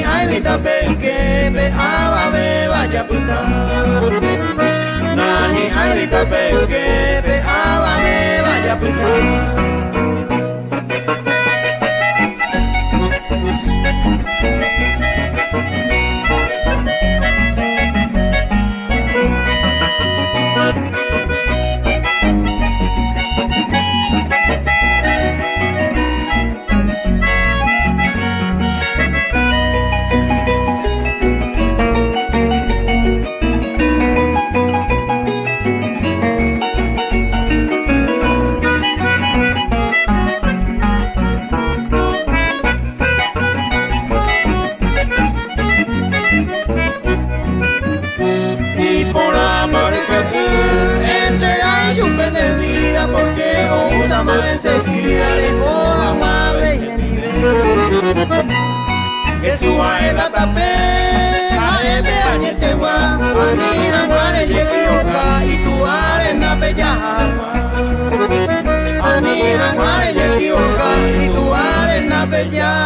ai vita perché pe ava be vaya puta. Nahi ai vita perché pe ava be vaya puta. Porque una mano enseguida dejó a Guave y en que su la tapé, a ese año te va, a ni a Guare lleguioca y tu arena bella. A ni a Guare lleguioca y tu arena bella.